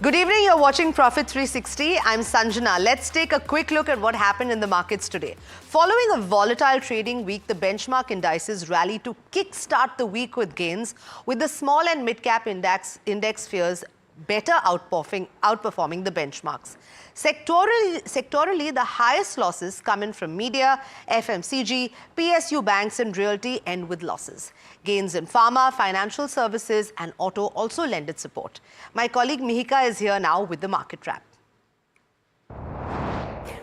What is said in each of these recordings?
Good evening, you're watching Profit 360. I'm Sanjana. Let's take a quick look at what happened in the markets today. Following a volatile trading week, the benchmark indices rallied to kickstart the week with gains, with the small and mid-cap index fears better outperforming the benchmarks. Sectorally, the highest losses come in from media, FMCG, PSU banks and realty end with losses. Gains in pharma, financial services and auto also lended support. My colleague Mihika is here now with the market wrap.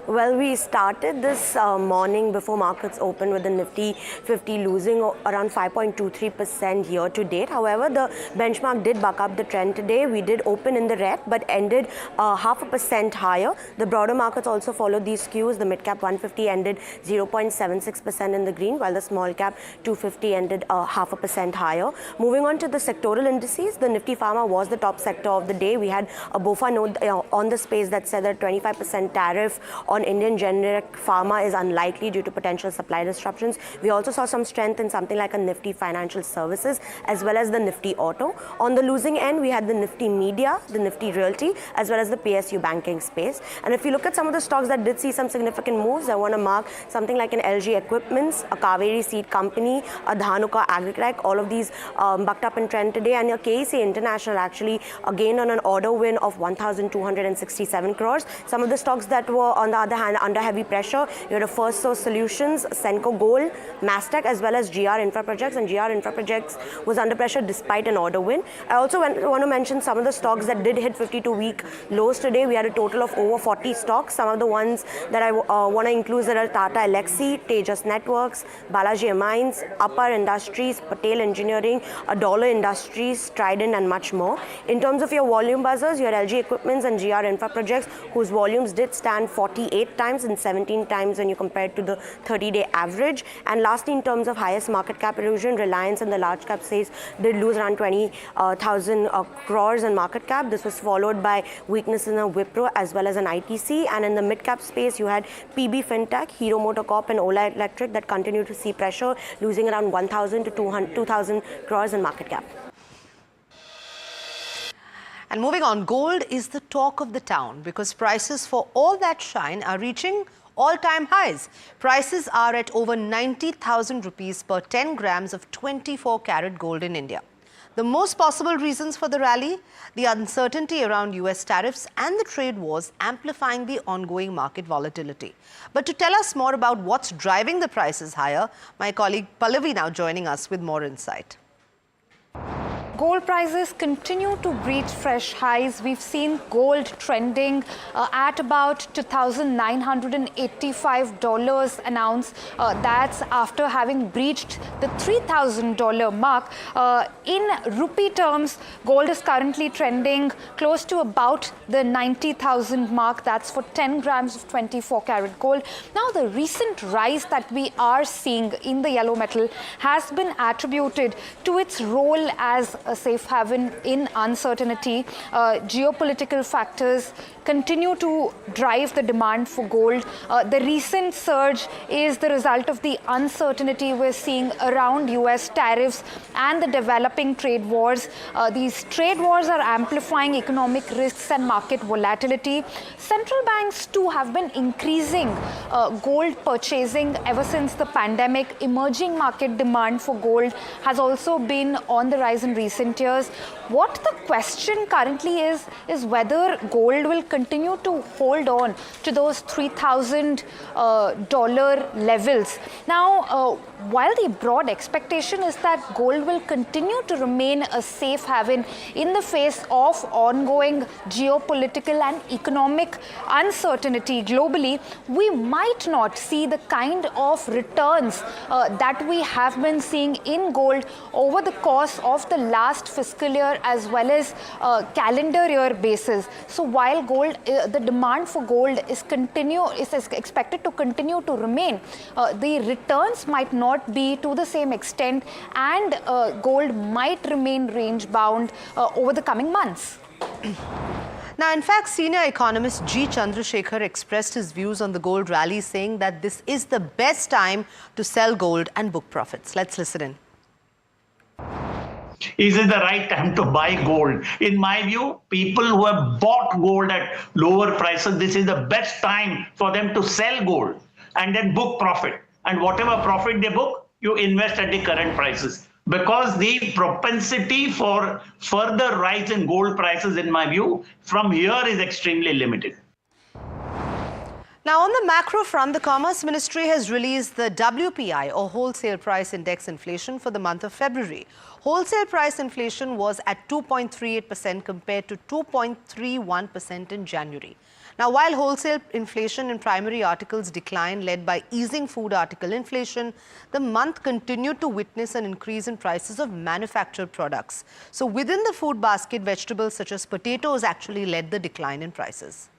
Well, we started this morning before markets opened with the Nifty 50 losing around 5.23% year to date. However, the benchmark did buck up the trend today. We did open in the red but ended 0.5% higher. The broader markets also followed these cues. The mid-cap 150 ended 0.76% in the green, while the small-cap 250 ended 0.5% higher. Moving on to the sectoral indices, the Nifty Pharma was the top sector of the day. We had a BOFA note on the space that said that 25% tariff on Indian generic pharma is unlikely due to potential supply disruptions. We also saw some strength in something like a Nifty Financial Services as well as the Nifty Auto. On the losing end, we had the Nifty Media, the Nifty Realty, as well as the PSU banking space. And if you look at some of the stocks that did see some significant moves, I want to mark something like an LG Equipments, a Kaveri Seed Company, a Dhanuka Agritech. All of these bucked up in trend today. And your KEC International actually gained on an order win of 1,267 crores. Some of the stocks that were on the other hand under heavy pressure, you had a First Source Solutions, Senco Gold, Mastec, as well as GR Infra Projects, and GR Infra Projects was under pressure despite an order win. I also want to mention some of the stocks that did hit 52-week lows today. We had a total of over 40 stocks. Some of the ones that I want to include are Tata Elxsi, Tejas Networks, Balaji Mines, Upper Industries, Patel Engineering, Dollar Industries, Trident, and much more. In terms of your volume buzzers, you had LG Equipments and GR Infra Projects, whose volumes did stand 48 times and 17 times when you compare it to the 30-day average. And lastly, in terms of highest market cap erosion, Reliance in the large cap space did lose around 20,000 crores in market cap. This was followed by weakness in a Wipro as well as an ITC. And in the mid cap space, you had PB Fintech, Hero MotoCorp and Ola Electric that continued to see pressure, losing around 1,000 to 2,000 crores in market cap. And moving on, gold is the talk of the town because prices for all that shine are reaching all-time highs. Prices are at over 90,000 rupees per 10 grams of 24-carat gold in India. The most possible reasons for the rally, the uncertainty around US tariffs and the trade wars amplifying the ongoing market volatility. But to tell us more about what's driving the prices higher, my colleague Pallavi now joining us with more insight. Gold prices continue to reach fresh highs. We've seen gold trending at about $2,985 an ounce. That's after having breached the $3,000 mark. In rupee terms, gold is currently trending close to about the 90,000 mark. That's for 10 grams of 24-carat gold. Now, the recent rise that we are seeing in the yellow metal has been attributed to its role as a safe haven in uncertainty. Geopolitical factors continue to drive the demand for gold. The recent surge is the result of the uncertainty we're seeing around US tariffs and the developing trade wars. These trade wars are amplifying economic risks and market volatility. Central banks too have been increasing gold purchasing ever since the pandemic. Emerging market demand for gold has also been on the rise in recent years. What the question currently is whether gold will continue to hold on to those $3,000 levels. Now, while the broad expectation is that gold will continue to remain a safe haven in the face of ongoing geopolitical and economic uncertainty globally, we might not see the kind of returns that we have been seeing in gold over the course of the last fiscal year as well as calendar year basis. So while gold, the demand for gold is expected to continue to remain, the returns might not be to the same extent, and gold might remain range bound over the coming months. Now, in fact, senior economist G. Chandrasekhar expressed his views on the gold rally, saying that this is the best time to sell gold and book profits. Let's listen in. Is it the right time to buy gold? In my view, people who have bought gold at lower prices, this is the best time for them to sell gold and then book profit. And whatever profit they book, you invest at the current prices. Because the propensity for further rise in gold prices, in my view, from here is extremely limited. Now, on the macro front, the Commerce Ministry has released the WPI, or Wholesale Price Index inflation, for the month of February. Wholesale price inflation was at 2.38% compared to 2.31% in January. Now, while wholesale inflation in primary articles declined, led by easing food article inflation, the month continued to witness an increase in prices of manufactured products. So, within the food basket, vegetables such as potatoes actually led the decline in prices.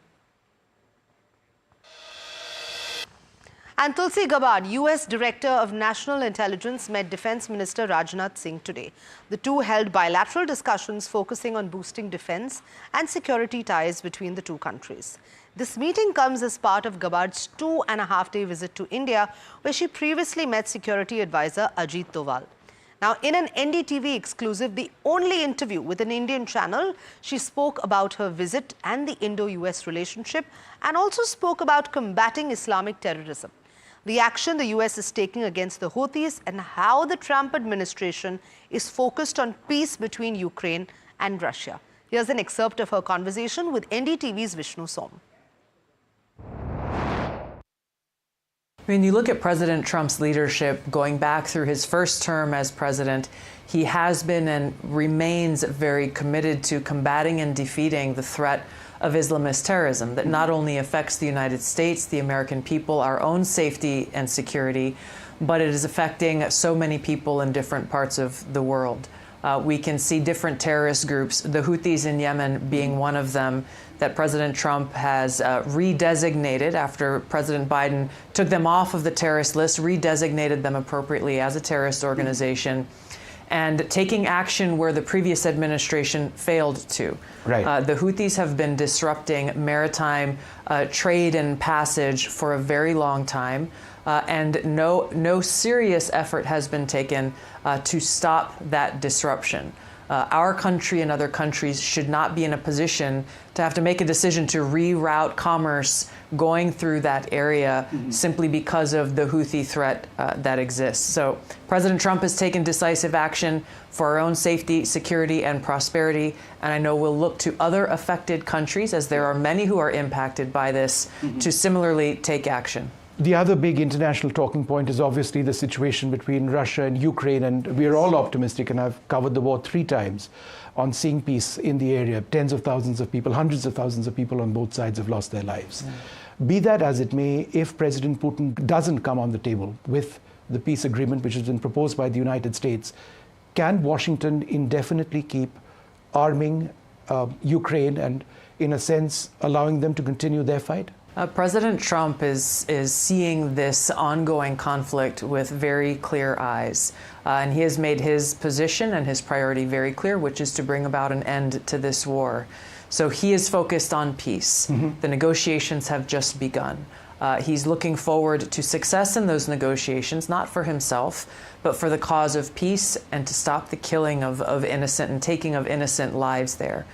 And Tulsi Gabbard, US Director of National Intelligence, met Defence Minister Rajnath Singh today. The two held bilateral discussions focusing on boosting defence and security ties between the two countries. This meeting comes as part of Gabbard's 2.5-day visit to India, where she previously met Security Advisor Ajit Doval. Now, in an NDTV exclusive, the only interview with an Indian channel, she spoke about her visit and the Indo-US relationship, and also spoke about combating Islamic terrorism, the action the US is taking against the Houthis, and how the Trump administration is focused on peace between Ukraine and Russia. Here's an excerpt of her conversation with NDTV's Vishnu Som. When you look at President Trump's leadership going back through his first term as president, he has been and remains very committed to combating and defeating the threat of Islamist terrorism that not only affects the United States, the American people, our own safety and security, but it is affecting so many people in different parts of the world. We can see different terrorist groups, the Houthis in Yemen being one of them, that President Trump has redesignated after President Biden took them off of the terrorist list, redesignated them appropriately as a terrorist organization, and taking action where the previous administration failed to. Right. The Houthis have been disrupting maritime trade and passage for a very long time, and no serious effort has been taken to stop that disruption. Our country and other countries should not be in a position to have to make a decision to reroute commerce going through that area simply because of the Houthi threat that exists. So President Trump has taken decisive action for our own safety, security, and prosperity. And I know we'll look to other affected countries, as there are many who are impacted by this, to similarly take action. The other big international talking point is obviously the situation between Russia and Ukraine, and we're all optimistic, and I've covered the war 3 times, on seeing peace in the area. Tens of thousands of people, hundreds of thousands of people on both sides have lost their lives. Be that as it may, if President Putin doesn't come on the table with the peace agreement which has been proposed by the United States, can Washington indefinitely keep arming Ukraine and, in a sense, allowing them to continue their fight? President Trump is seeing this ongoing conflict with very clear eyes. And he has made his position and his priority very clear, which is to bring about an end to this war. So he is focused on peace. The negotiations have just begun. He's looking forward to success in those negotiations, not for himself, but for the cause of peace and to stop the killing of innocent and taking of innocent lives there.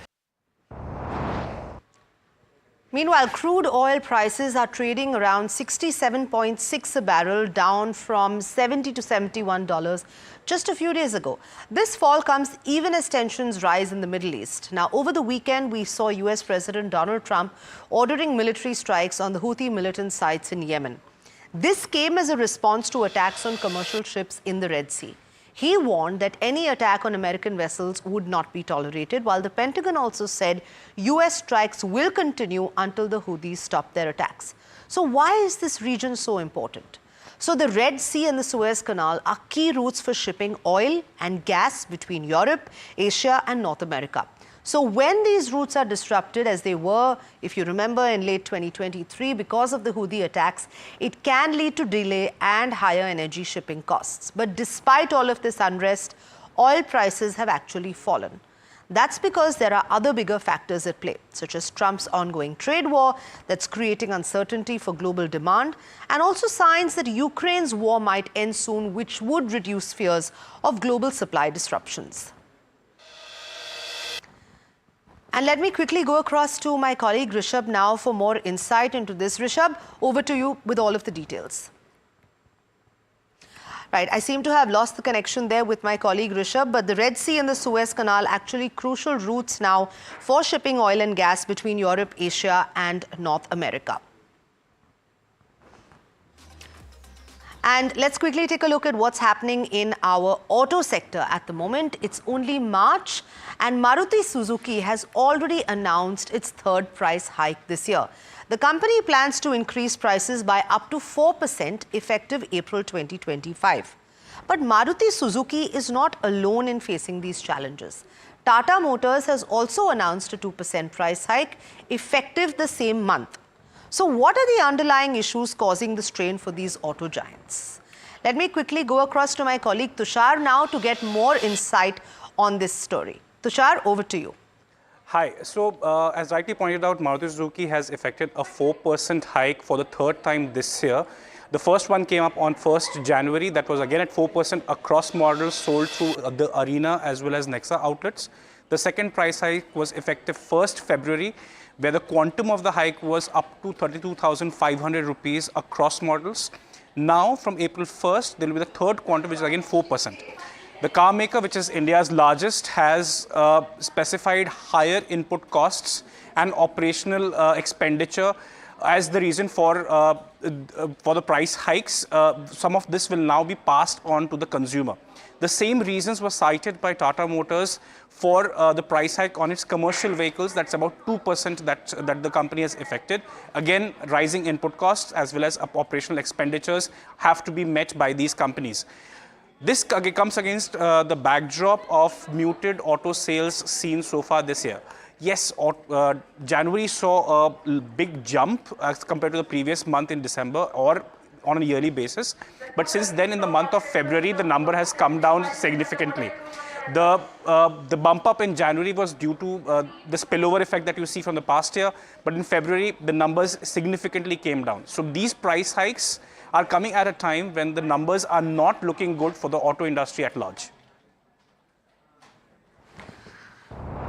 Meanwhile, crude oil prices are trading around 67.6 a barrel, down from $70 to $71 just a few days ago. This fall comes even as tensions rise in the Middle East. Now, over the weekend, we saw US President Donald Trump ordering military strikes on the Houthi militant sites in Yemen. This came as a response to attacks on commercial ships in the Red Sea. He warned that any attack on American vessels would not be tolerated, while the Pentagon also said US strikes will continue until the Houthis stop their attacks. So why is this region so important? So the Red Sea and the Suez Canal are key routes for shipping oil and gas between Europe, Asia, and North America. So when these routes are disrupted, as they were, if you remember, in late 2023, because of the Houthi attacks, it can lead to delay and higher energy shipping costs. But despite all of this unrest, oil prices have actually fallen. That's because there are other bigger factors at play, such as Trump's ongoing trade war that's creating uncertainty for global demand, and also signs that Ukraine's war might end soon, which would reduce fears of global supply disruptions. And let me quickly go across to my colleague Rishabh now for more insight into this. Rishabh, over to you with all of the details. Right, I seem to have lost the connection there with my colleague Rishabh, but the Red Sea and the Suez Canal actually crucial routes now for shipping oil and gas between Europe, Asia and North America. And let's quickly take a look at what's happening in our auto sector at the moment. It's only March and Maruti Suzuki has already announced its third price hike this year. The company plans to increase prices by up to 4% effective April 2025. But Maruti Suzuki is not alone in facing these challenges. Tata Motors has also announced a 2% price hike effective the same month. So what are the underlying issues causing the strain for these auto giants? Let me quickly go across to my colleague Tushar now to get more insight on this story. Tushar, over to you. Hi. So, as rightly pointed out, Maruti Suzuki has effected a 4% hike for the third time this year. The first one came up on 1st January. That was again at 4% across models sold through the Arena as well as Nexa outlets. The second price hike was effective 1st February, where the quantum of the hike was up to 32,500 rupees across models. Now, from April 1st, there will be the third quantum, which is again 4%. The car maker, which is India's largest, has specified higher input costs and operational expenditure as the reason for the price hikes. Some of this will now be passed on to the consumer. The same reasons were cited by Tata Motors for the price hike on its commercial vehicles. That's about 2% that the company has effected. Again, rising input costs as well as operational expenditures have to be met by these companies. This comes against the backdrop of muted auto sales seen so far this year. Yes, January saw a big jump as compared to the previous month in December or on a yearly basis. But since then, in the month of February, the number has come down significantly. The bump up in January was due to the spillover effect that you see from the past year. But in February, the numbers significantly came down. So these price hikes are coming at a time when the numbers are not looking good for the auto industry at large.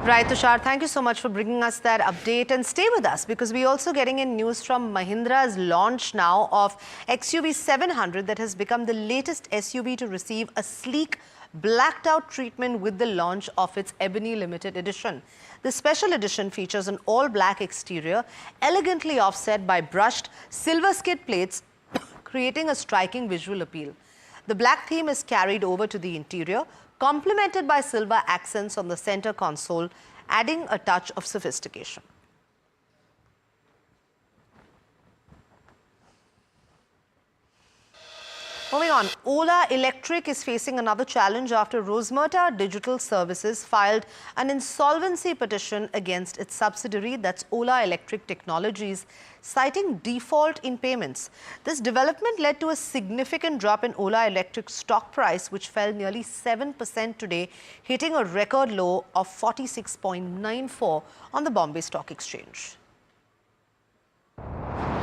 Right, Tushar, thank you so much for bringing us that update, and stay with us because we're also getting in news from Mahindra's launch now of XUV 700 that has become the latest SUV to receive a sleek blacked out treatment with the launch of its Ebony Limited Edition. The special edition features an all black exterior elegantly offset by brushed silver skid plates creating a striking visual appeal. The black theme is carried over to the interior, complemented by silver accents on the center console, adding a touch of sophistication. Moving on, Ola Electric is facing another challenge after Rosmerta Digital Services filed an insolvency petition against its subsidiary, that's Ola Electric Technologies, citing default in payments. This development led to a significant drop in Ola Electric's stock price, which fell nearly 7% today, hitting a record low of 46.94 on the Bombay Stock Exchange.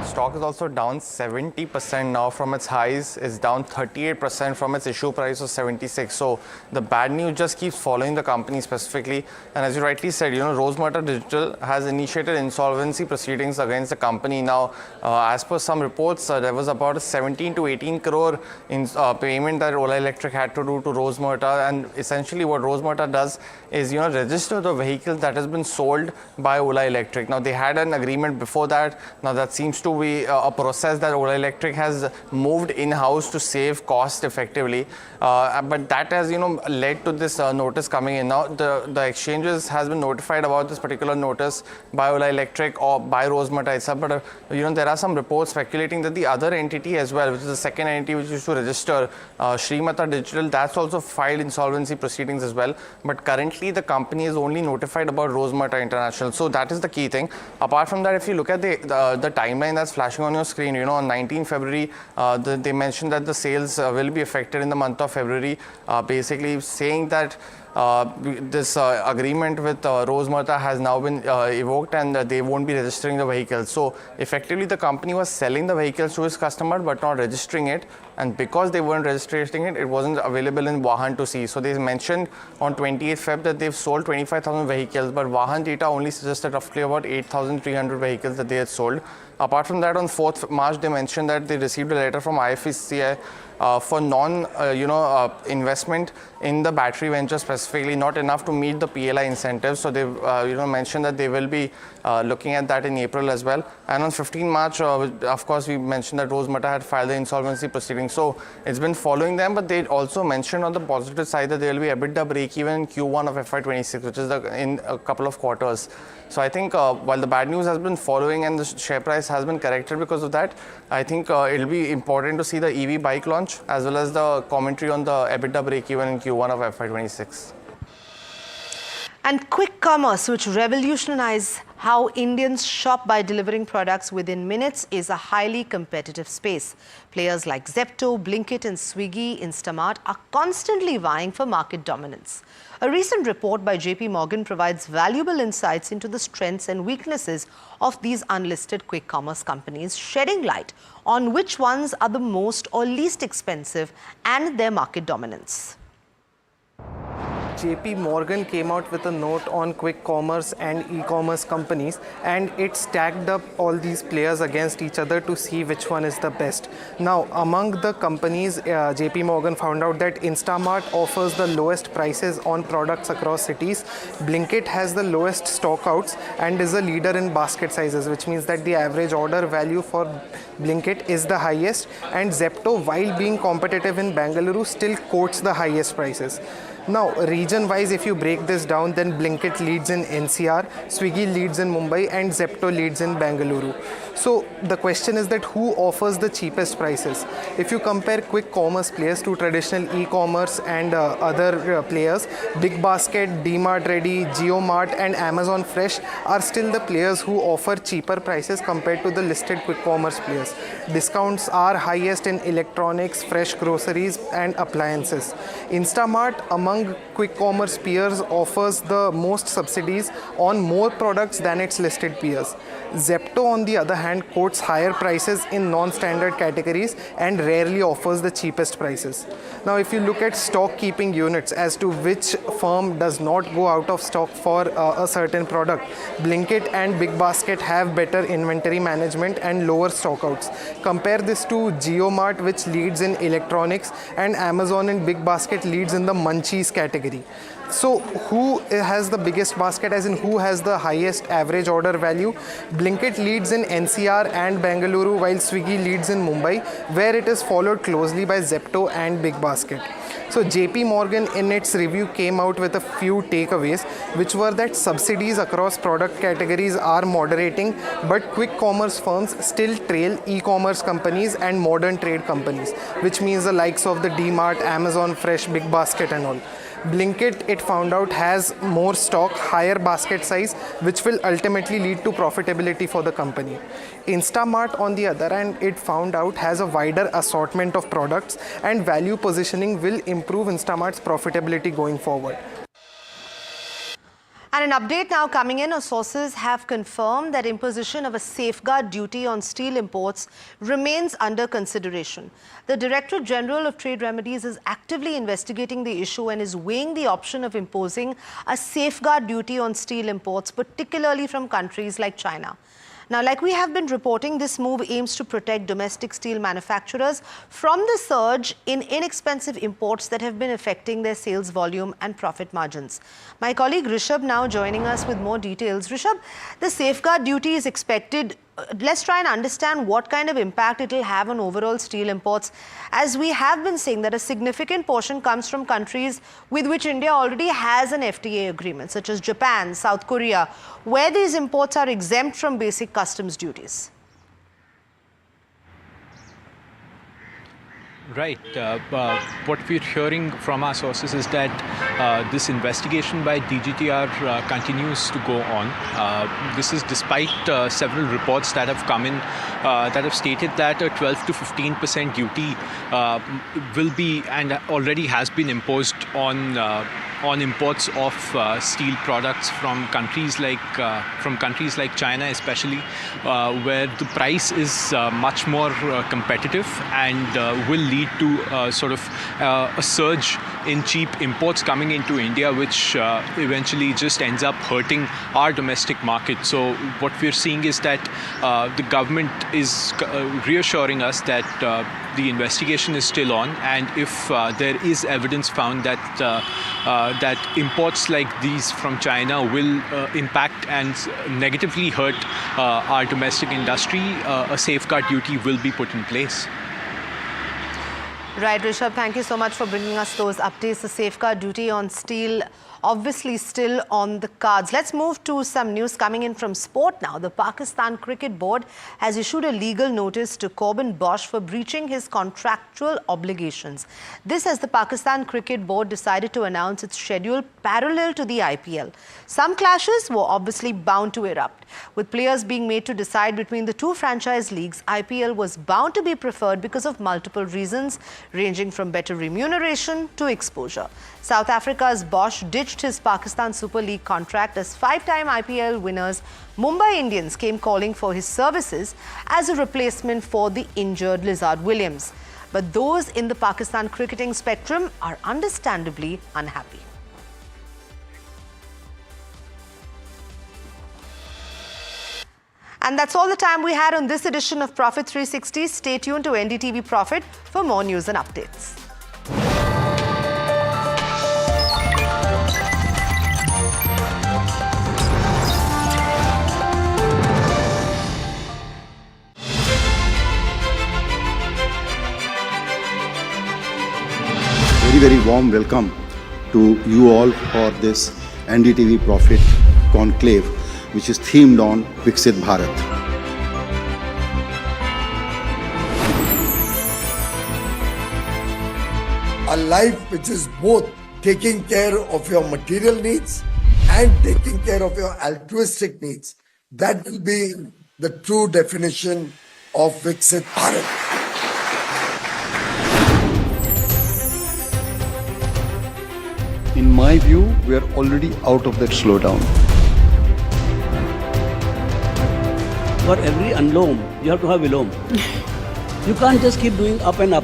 Stock is also down 70% now from its highs. It's down 38% from its issue price of 76. So the bad news just keeps following the company specifically. And as you rightly said, Rosmerta Digital has initiated insolvency proceedings against the company. Now, as per some reports, there was about a 17 to 18 crore in payment that Ola Electric had to do to Rosmerta. And essentially what Rosmerta does is, register the vehicle that has been sold by Ola Electric. Now, they had an agreement before that. Now, that seems to be a process that Ola Electric has moved in-house to save cost effectively. But that has, led to this notice coming in. Now, the exchanges has been notified about this particular notice by Ola Electric or by Rosmerta itself. But, there are some reports speculating that the other entity as well, which is the second entity which is to register, Srimata Digital, that's also filed insolvency proceedings as well. But currently, the company is only notified about Rosmerta International. So that is the key thing. Apart from that, if you look at the timeline that's flashing on your screen, on 19 February, they mentioned that the sales will be affected in the month of February, basically saying that this agreement with Rosemarta has now been evoked, and they won't be registering the vehicles. So effectively the company was selling the vehicles to its customer but not registering it, and because they weren't registering it, it wasn't available in Vahan to see. So they mentioned on 28th Feb that they've sold 25,000 vehicles, but Vahan data only suggested roughly about 8,300 vehicles that they had sold. Apart from that, on 4th March, they mentioned that they received a letter from IFSCI for investment in the battery venture specifically, not enough to meet the PLI incentives. So they've mentioned that they will be looking at that in April as well. And on 15 March, of course, we mentioned that Rosemarta had filed the insolvency proceedings. So it's been following them, but they also mentioned on the positive side that there will be EBITDA break-even in Q1 of FY26, which is in a couple of quarters. So I think while the bad news has been following and the share price has been corrected because of that, I think it'll be important to see the EV bike launch as well as the commentary on the EBITDA break-even in Q1 of FY26. And quick commerce, which revolutionized how Indians shop by delivering products within minutes, is a highly competitive space. Players like Zepto, Blinkit and Swiggy, Instamart are constantly vying for market dominance. A recent report by JP Morgan provides valuable insights into the strengths and weaknesses of these unlisted quick commerce companies, shedding light on which ones are the most or least expensive and their market dominance. JP Morgan came out with a note on quick commerce and e-commerce companies, and it stacked up all these players against each other to see which one is the best. Now, among the companies, JP Morgan found out that Instamart offers the lowest prices on products across cities. Blinkit has the lowest stockouts and is a leader in basket sizes, which means that the average order value for Blinkit is the highest, and Zepto, while being competitive in Bengaluru, still quotes the highest prices. Now, region-wise, if you break this down, then Blinkit leads in NCR, Swiggy leads in Mumbai, and Zepto leads in Bengaluru. So the question is that who offers the cheapest prices? If you compare quick commerce players to traditional e-commerce and other players, Big Basket, D-Mart Ready, JioMart, and Amazon Fresh are still the players who offer cheaper prices compared to the listed quick commerce players. Discounts are highest in electronics, fresh groceries, and appliances. Instamart, among quick commerce peers, offers the most subsidies on more products than its listed peers. Zepto, on the other hand, quotes higher prices in non-standard categories and rarely offers the cheapest prices. Now, if you look at stock keeping units as to which firm does not go out of stock for a certain product, Blinkit and Big Basket have better inventory management and lower stockouts. Compare this to JioMart, which leads in electronics, and Amazon and Big Basket leads in the munchies category. So who has the biggest basket, as in who has the highest average order value? Blinkit leads in NCR and Bengaluru, while Swiggy leads in Mumbai, where it is followed closely by Zepto and Big Basket. So JP Morgan in its review came out with a few takeaways, which were that subsidies across product categories are moderating, but quick commerce firms still trail e-commerce companies and modern trade companies, which means the likes of the D-Mart, Amazon Fresh, Big Basket and all. Blinkit, it found out, has more stock, higher basket size, which will ultimately lead to profitability for the company. Instamart, on the other hand, it found out, has a wider assortment of products, and value positioning will improve Instamart's profitability going forward. And an update now coming in. Our sources have confirmed that imposition of a safeguard duty on steel imports remains under consideration. The Directorate General of Trade Remedies is actively investigating the issue and is weighing the option of imposing a safeguard duty on steel imports, particularly from countries like China. Now, like we have been reporting, this move aims to protect domestic steel manufacturers from the surge in inexpensive imports that have been affecting their sales volume and profit margins. My colleague Rishabh now joining us with more details. Rishabh, the safeguard duty is expected. Let's try and understand what kind of impact it will have on overall steel imports. As we have been saying that a significant portion comes from countries with which India already has an FTA agreement, such as Japan, South Korea, where these imports are exempt from basic customs duties. Right. What we're hearing from our sources is that this investigation by DGTR continues to go on. This is despite several reports that have come in that have stated that a 12 to 15% duty will be and already has been imposed on on imports of steel products from countries like China, especially, where the price is much more competitive and will lead to sort of a surge in cheap imports coming into India, which eventually just ends up hurting our domestic market. So what we're seeing is that the government is reassuring us that the investigation is still on, and if there is evidence found that that imports like these from China will impact and negatively hurt our domestic industry, a safeguard duty will be put in place. Right, Rishabh, thank you so much for bringing us those updates. The safeguard duty on steel obviously still on the cards. Let's move to some news coming in from sport now. The Pakistan Cricket Board has issued a legal notice to Corbin Bosch for breaching his contractual obligations. This as the Pakistan Cricket Board decided to announce its schedule parallel to the IPL. Some clashes were obviously bound to erupt. With players being made to decide between the two franchise leagues, IPL was bound to be preferred because of multiple reasons, ranging from better remuneration to exposure. South Africa's Bosch ditched his Pakistan Super League contract as five-time IPL winners Mumbai Indians came calling for his services as a replacement for the injured Lizard Williams. But those in the Pakistan cricketing spectrum are understandably unhappy. And that's all the time we had on this edition of Profit 360. Stay tuned to NDTV Profit for more news and updates. Very warm welcome to you all for this NDTV Profit conclave, which is themed on Viksit Bharat. A life which is both taking care of your material needs and taking care of your altruistic needs. That will be the true definition of Viksit Bharat. In my view, we are already out of that slowdown. For every unloam, you have to have vilom. You can't just keep doing up and up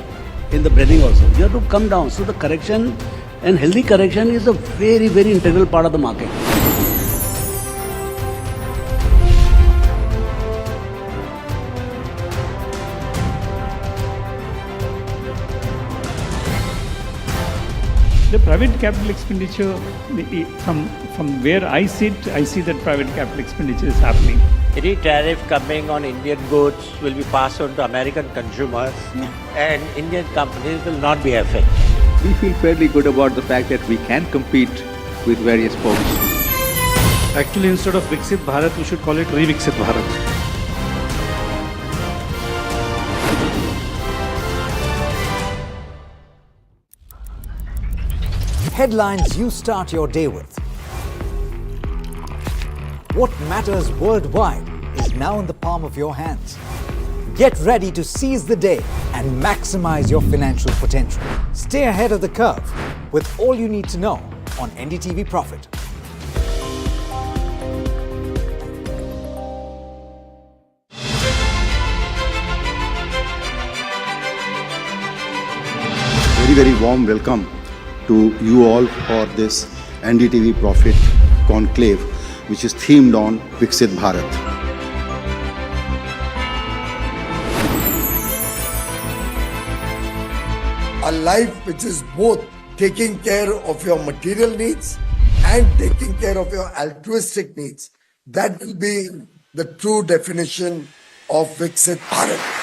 in the breathing also. You have to come down. So the correction and healthy correction is a very, very integral part of the market. The private capital expenditure, from where I sit, I see that private capital expenditure is happening. Any tariff coming on Indian goods will be passed on to American consumers, and Indian companies will not be affected. We feel fairly good about the fact that we can compete with various folks. Actually, instead of Viksit Bharat, we should call it Re-Viksit Bharat. Headlines you start your day with. What matters worldwide is now in the palm of your hands. Get ready to seize the day and maximize your financial potential. Stay ahead of the curve with all you need to know on NDTV Profit. Very warm welcome to you all for this NDTV Profit conclave, which is themed on Viksit Bharat. A life which is both taking care of your material needs and taking care of your altruistic needs. That will be the true definition of Viksit Bharat.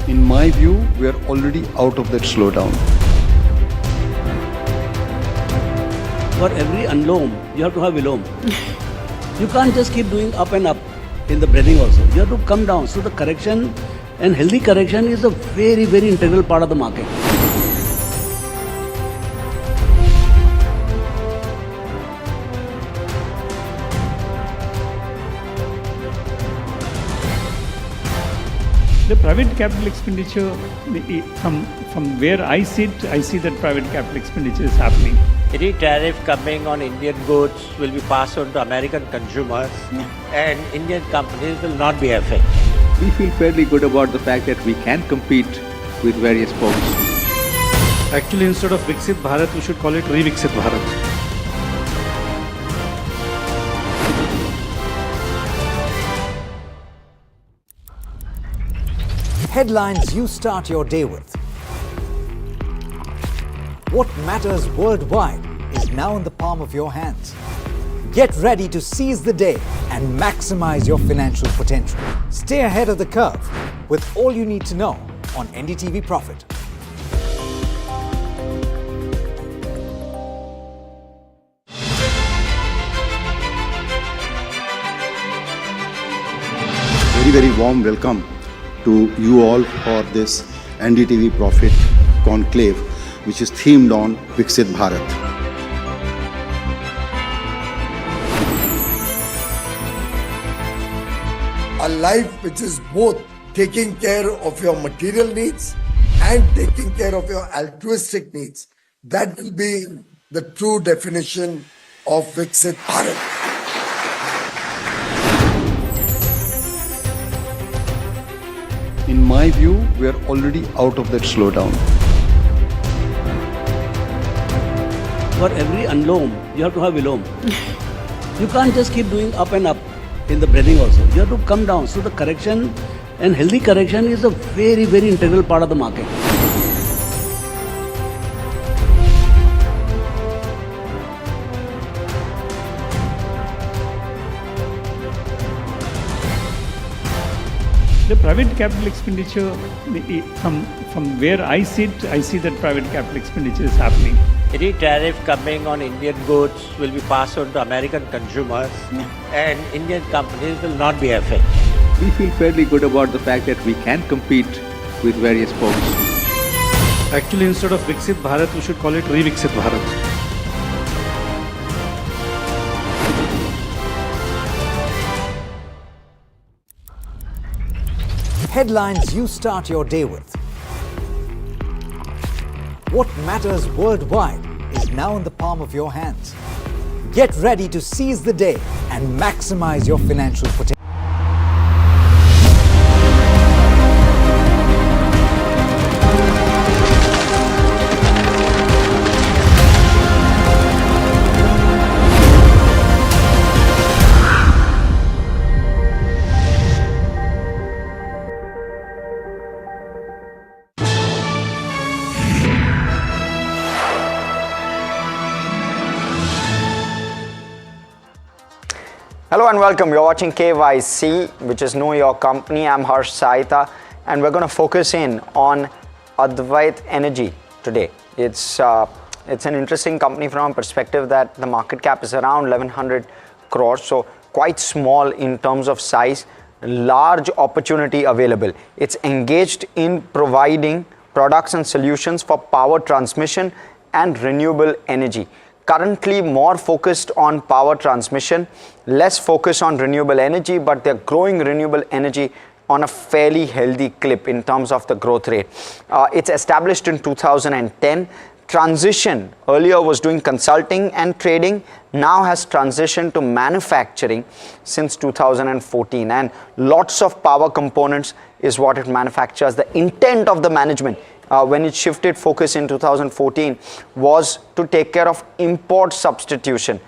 In my view, we are already out of that slowdown. For every unloam, you have to have vilom. You can't just keep doing up and up in the breathing also. You have to come down. So the correction and healthy correction is a very, very integral part of the market. The private capital expenditure, from where I sit, I see that private capital expenditure is happening. Any tariff coming on Indian goods will be passed on to American consumers and Indian companies will not be affected. We feel fairly good about the fact that we can compete with various folks. Actually, instead of Viksit Bharat, we should call it Re-Viksit Bharat. Headlines you start your day with. What matters worldwide is now in the palm of your hands. Get ready to seize the day and maximize your financial potential. Stay ahead of the curve with all you need to know on NDTV Profit. Very, very warm welcome to you all for this NDTV Profit conclave, which is themed on Viksit Bharat. A life which is both taking care of your material needs and taking care of your altruistic needs. That will be the true definition of Viksit Bharat. In my view, we are already out of that slowdown. For every unloam, you have to have vilom. You can't just keep doing up and up in the breathing also. You have to come down. So the correction and healthy correction is a very, very integral part of the market. The private capital expenditure, from where I sit, I see that private capital expenditure is happening. Any tariff coming on Indian goods will be passed on to American consumers and Indian companies will not be affected. We feel fairly good about the fact that we can compete with various folks. Actually, instead of Viksit Bharat, we should call it Re-Viksit Bharat. Headlines you start your day with. What matters worldwide is now in the palm of your hands. Get ready to seize the day and maximize your financial potential. Hello and welcome. You're watching KYC, which is Know Your Company. I'm Harsh Saita, and we're going to focus in on Advait Energy today. It's an interesting company from a perspective that the market cap is around 1100 crores, so quite small in terms of size, large opportunity available. It's engaged in providing products and solutions for power transmission and renewable energy. Currently more focused on power transmission, less focus on renewable energy, but they're growing renewable energy on a fairly healthy clip in terms of the growth rate. It's established in 2010. Transition, earlier was doing consulting and trading, now has transitioned to manufacturing since 2014, and lots of power components is what it manufactures. The intent of the management when it shifted focus in 2014 was to take care of import substitution,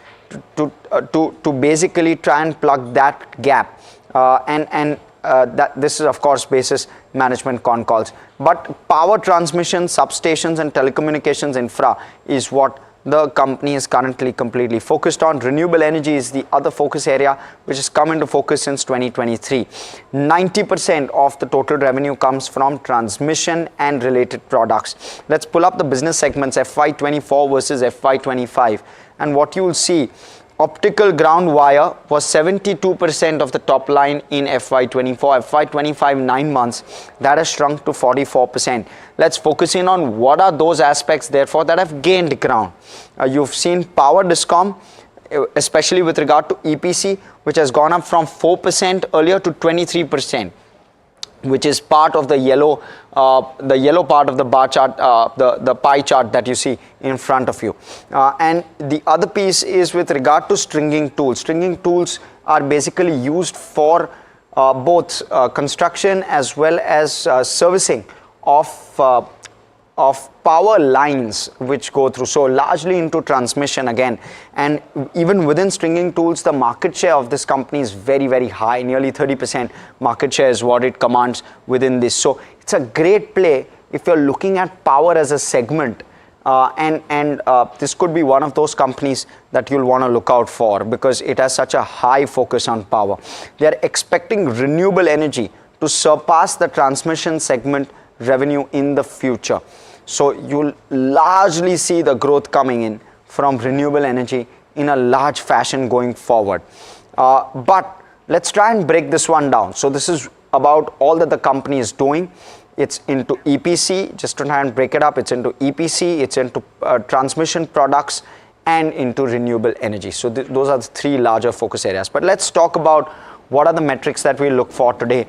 to basically try and plug that gap, that this is of course basis management con calls. But power transmission, substations and telecommunications infra is what the company is currently completely focused on. Renewable energy is the other focus area which has come into focus since 2023. 90% of the total revenue comes from transmission and related products. Let's pull up the business segments FY24 versus FY25, and what you will see, optical ground wire was 72% of the top line in FY24. FY25 9 months, that has shrunk to 44%. Let's focus in on what are those aspects therefore that have gained ground. You've seen power discom, especially with regard to EPC, which has gone up from 4% earlier to 23%. which is part of the yellow part of the bar chart, the pie chart that you see in front of you. And the other piece is with regard to stringing tools. Stringing tools are basically used for both construction as well as servicing of power lines which go through, so largely into transmission again. And even within stringing tools, the market share of this company is very, very high. Nearly 30% market share is what it commands within this. So it's a great play if you're looking at power as a segment, and this could be one of those companies that you'll want to look out for because it has such a high focus on power. They're expecting renewable energy to surpass the transmission segment revenue in the future. So you'll largely see the growth coming in from renewable energy in a large fashion going forward. But let's try and break this one down. So this is about all that the company is doing. It's into EPC, just to try and break it up. It's into EPC, it's into transmission products, and into renewable energy. So those are the three larger focus areas. But let's talk about what are the metrics that we look for today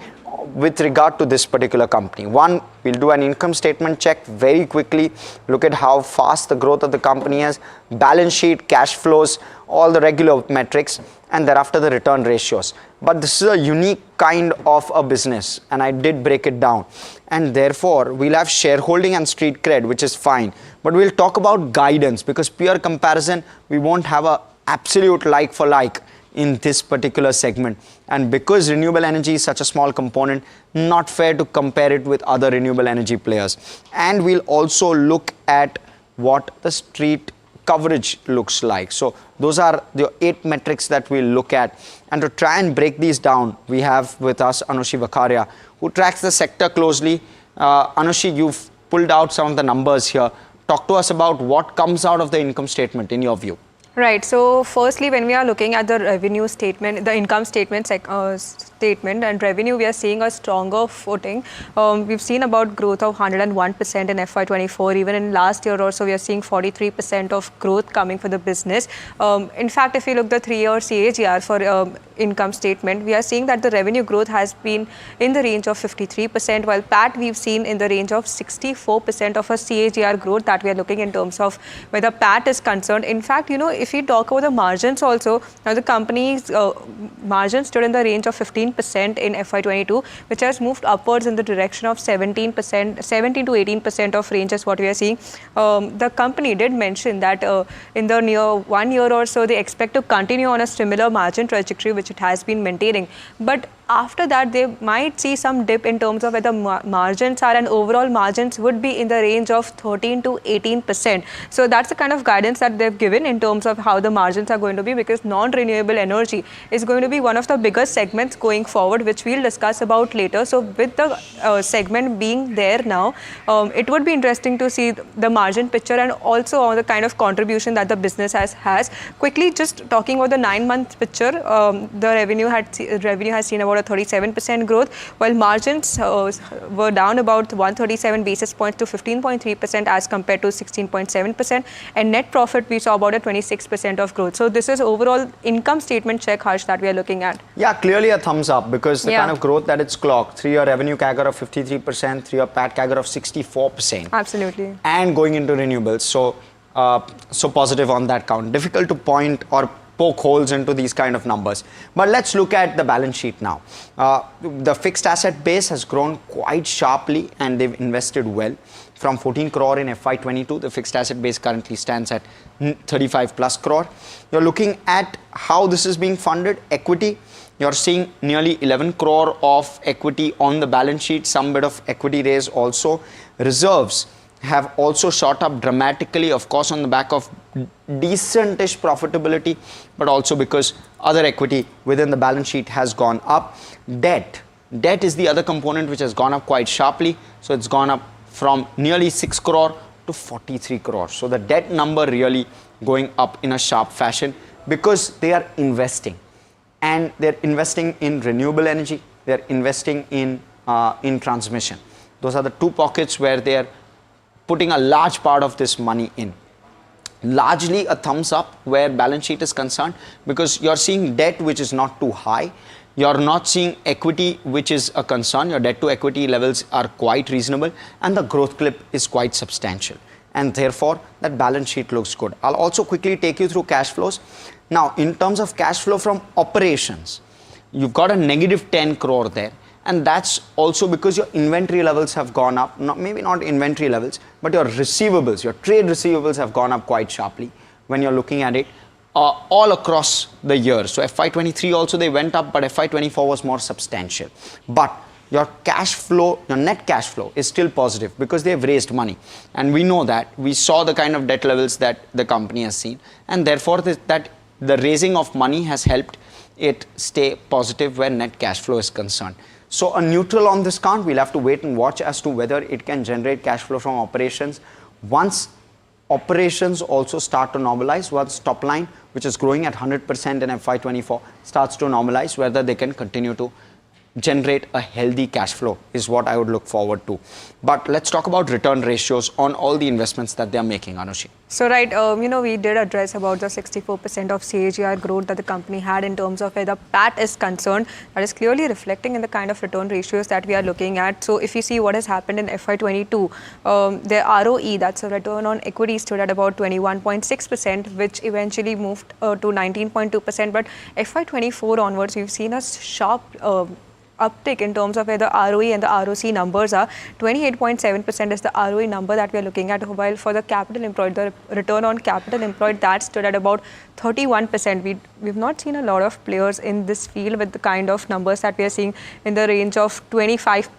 with regard to this particular company. One, we'll do an income statement check very quickly, look at how fast the growth of the company is, balance sheet, cash flows, all the regular metrics, and thereafter the return ratios. But this is a unique kind of a business, and I did break it down. And therefore, we'll have shareholding and street cred, which is fine. But we'll talk about guidance, because pure comparison, we won't have a absolute like for like in this particular segment. And because renewable energy is such a small component, not fair to compare it with other renewable energy players. And we'll also look at what the street coverage looks like. So those are the 8 metrics that we'll look at. And to try and break these down, we have with us Anushi Vakharia, who tracks the sector closely. Anushi, you've pulled out some of the numbers here. Talk to us about what comes out of the income statement in your view. Right. So firstly, when we are looking at the revenue statement, the income statement and revenue, we are seeing a stronger footing. We've seen about growth of 101% in FY24. Even in last year also, we are seeing 43% of growth coming for the business. In fact, if you look the 3-year CAGR for income statement, we are seeing that the revenue growth has been in the range of 53%, while PAT we've seen in the range of 64% of a CAGR growth that we are looking in terms of where the PAT is concerned. In fact, you know, if we talk about the margins also, now the company's margins stood in the range of 15% in FY22, which has moved upwards in the direction of 17%, 17 to 18% of range is what we are seeing. The company did mention that in the near 1 year or so, they expect to continue on a similar margin trajectory, which it has been maintaining. But after that, they might see some dip in terms of where the margins are, and overall margins would be in the range of 13 to 18%. So that's the kind of guidance that they've given in terms of how the margins are going to be, because non-renewable energy is going to be one of the biggest segments going forward, which we'll discuss about later. So with the segment being there now, it would be interesting to see the margin picture and also on the kind of contribution that the business has. Quickly, just talking about the 9-month picture, the revenue has seen about a 37% growth, while margins were down about 137 basis points to 15.3% as compared to 16.7%, and net profit we saw about a 26% of growth. So this is overall income statement check, Harsh, that we are looking at. Yeah, clearly a thumbs up, because the kind of growth that it's clocked, 3-year revenue CAGR of 53%, 3-year PAT CAGR of 64%. Absolutely. And going into renewables, so positive on that count. Difficult to point or poke holes into these kind of numbers. But let's look at the balance sheet now. The fixed asset base has grown quite sharply, and they've invested well. From 14 crore in FY22, the fixed asset base currently stands at 35 plus crore. You're looking at how this is being funded. Equity, you're seeing nearly 11 crore of equity on the balance sheet, some bit of equity raise also. Reserves have also shot up dramatically, of course, on the back of decentish profitability, but also because other equity within the balance sheet has gone up. Debt is the other component which has gone up quite sharply. So it's gone up from nearly 6 crore to 43 crore. So the debt number really going up in a sharp fashion, because they are investing, and they're investing in renewable energy. They're investing in transmission. Those are the 2 pockets where they're putting a large part of this money in. Largely a thumbs up where balance sheet is concerned, because you're seeing debt which is not too high. You're not seeing equity, which is a concern. Your debt to equity levels are quite reasonable and the growth clip is quite substantial. And therefore, that balance sheet looks good. I'll also quickly take you through cash flows. Now, in terms of cash flow from operations, you've got a negative 10 crore there. And that's also because your inventory levels have gone up. Maybe not inventory levels, but your receivables, your trade receivables have gone up quite sharply when you're looking at it all across the year. So FY23 also they went up, but FY24 was more substantial. But your cash flow, your net cash flow is still positive because they've raised money. And we know that. We saw the kind of debt levels that the company has seen. And therefore, the raising of money has helped it stay positive where net cash flow is concerned. So a neutral on this count, we'll have to wait and watch as to whether it can generate cash flow from operations. Once operations also start to normalize, once top line, which is growing at 100% in FY24, starts to normalize, whether they can continue to generate a healthy cash flow is what I would look forward to. But let's talk about return ratios on all the investments that they are making, Anushi. So right, we did address about the 64% of CAGR growth that the company had in terms of where the PAT is concerned. That is clearly reflecting in the kind of return ratios that we are looking at. So if you see what has happened in FY22, the ROE, that's a return on equity, stood at about 21.6%, which eventually moved to 19.2%. But FY24 onwards, we've seen a sharp uptick in terms of where the ROE and the ROC numbers are. 28.7% is the ROE number that we are looking at, while for the capital employed, the return on capital employed, that stood at about 31%. We've not seen a lot of players in this field with the kind of numbers that we are seeing in the range of 25%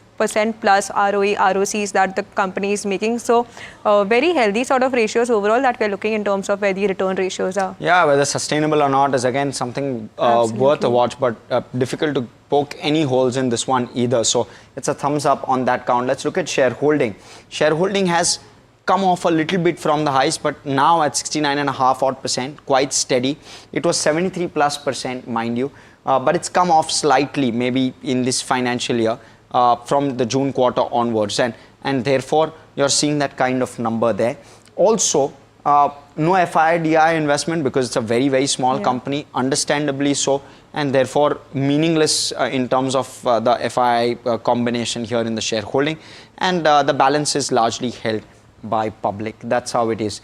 plus ROE, ROCs that the company is making. So very healthy sort of ratios overall that we're looking in terms of where the return ratios are. Yeah, whether sustainable or not is again something worth a watch, but difficult to poke any holes in this one either. So it's a thumbs up on that count. Let's look at shareholding. Shareholding has come off a little bit from the highs, but now at 69.5%, quite steady. It was 73+%, mind you, but it's come off slightly, maybe in this financial year. From the June quarter onwards, and therefore you're seeing that kind of number there. Also, no FIDI investment because it's a very, very small company, understandably so, and therefore meaningless in terms of the FII combination here in the shareholding, and the balance is largely held by public. That's how it is.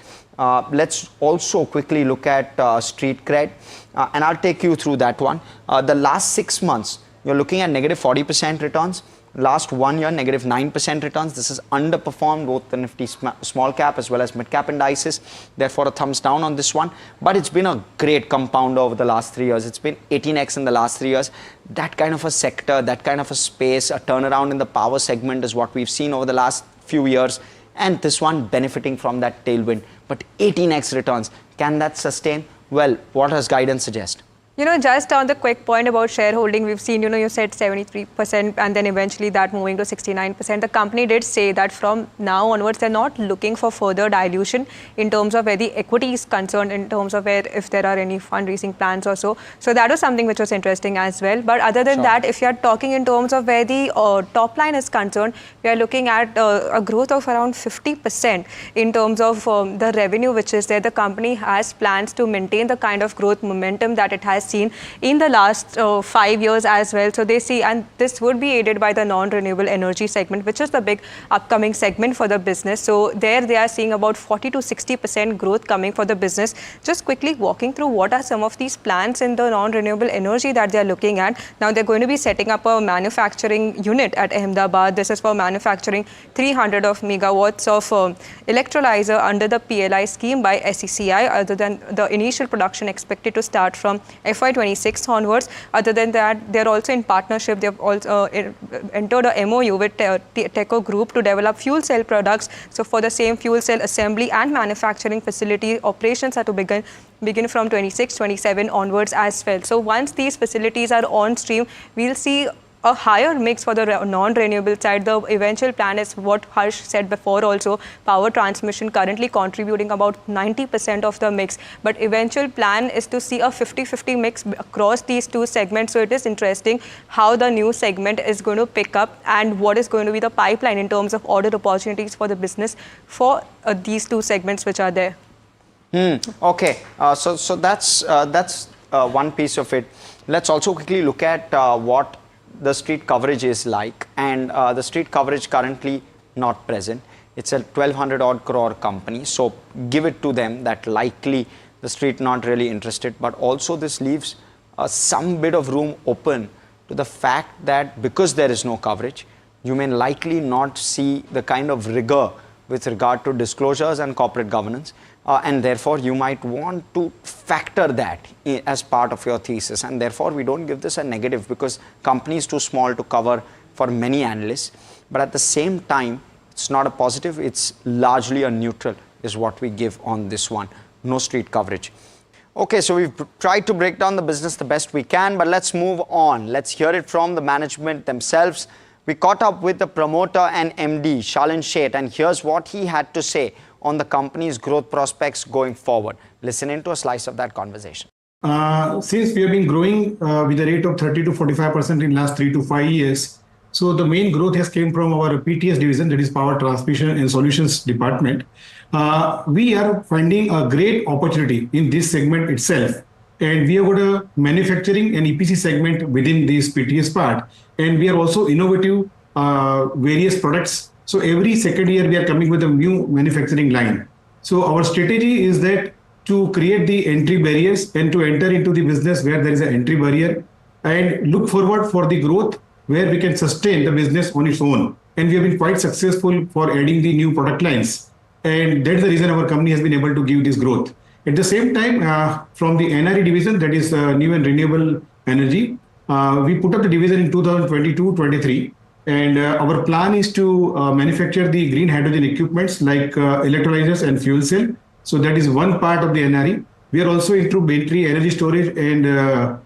Let's also quickly look at street cred, and I'll take you through that one. The last 6 months, you're looking at negative 40% returns. Last 1 year, negative 9% returns. This has underperformed both the Nifty small cap as well as mid cap indices. Therefore, a thumbs down on this one. But it's been a great compounder over the last 3 years. It's been 18x in the last 3 years. That kind of a sector, that kind of a space, a turnaround in the power segment is what we've seen over the last few years. And this one benefiting from that tailwind. But 18x returns, can that sustain? Well, what does guidance suggest? Just on the quick point about shareholding, we've seen, you said 73% and then eventually that moving to 69%. The company did say that from now onwards, they're not looking for further dilution in terms of where the equity is concerned, in terms of where if there are any fundraising plans or so. So that was something which was interesting as well. But other than that, if you're talking in terms of where the top line is concerned, we are looking at a growth of around 50% in terms of the revenue which is there. The company has plans to maintain the kind of growth momentum that it has seen in the last 5 years as well. So they see, and this would be aided by the non-renewable energy segment, which is the big upcoming segment for the business. So there they are seeing about 40 to 60% growth coming for the business. Just quickly walking through what are some of these plans in the non-renewable energy that they are looking at. Now they're going to be setting up a manufacturing unit at Ahmedabad. This is for manufacturing 300 of megawatts of electrolyzer under the PLI scheme by SECI. Other than the initial production expected to start from FY26 onwards. Other than that, they're also in partnership. They've also entered a MOU with Teco Group to develop fuel cell products. So for the same fuel cell assembly and manufacturing facility, operations are to begin from 26-27 onwards as well. So once these facilities are on stream, we'll see a higher mix for the non-renewable side. The eventual plan is what Harsh said before also, power transmission currently contributing about 90% of the mix. But eventual plan is to see a 50-50 mix across these two segments. So it is interesting how the new segment is going to pick up and what is going to be the pipeline in terms of order opportunities for the business for these two segments which are there. Okay, so that's one piece of it. Let's also quickly look at what the street coverage is like, and the street coverage currently not present. It's a 1200 odd crore company, so give it to them that likely the street not really interested, but also this leaves some bit of room open to the fact that because there is no coverage, you may likely not see the kind of rigor with regard to disclosures and corporate governance, and therefore you might want to factor that as part of your thesis, and therefore we don't give this a negative because company is too small to cover for many analysts, but at the same time it's not a positive, it's largely a neutral is what we give on this one. No street coverage. Okay, so we've tried to break down the business the best we can, but let's move on. Let's hear it from the management themselves. We caught up with the promoter and MD, Shalin Sheth, and here's what he had to say on the company's growth prospects going forward. Listen into a slice of that conversation. Since we have been growing with a rate of 30 to 45% in last 3 to 5 years, so the main growth has came from our PTS division, that is Power Transmission and Solutions Department. We are finding a great opportunity in this segment itself. And we have got a manufacturing and EPC segment within this PTS part. And we are also innovative various products. So every second year we are coming with a new manufacturing line. So our strategy is that to create the entry barriers and to enter into the business where there is an entry barrier and look forward for the growth where we can sustain the business on its own. And we have been quite successful for adding the new product lines. And that's the reason our company has been able to give this growth. At the same time, from the NRE division, that is New and Renewable Energy, we put up the division in 2022-23. And our plan is to manufacture the green hydrogen equipments like electrolyzers and fuel cell. So that is one part of the NRE. We are also into battery energy storage and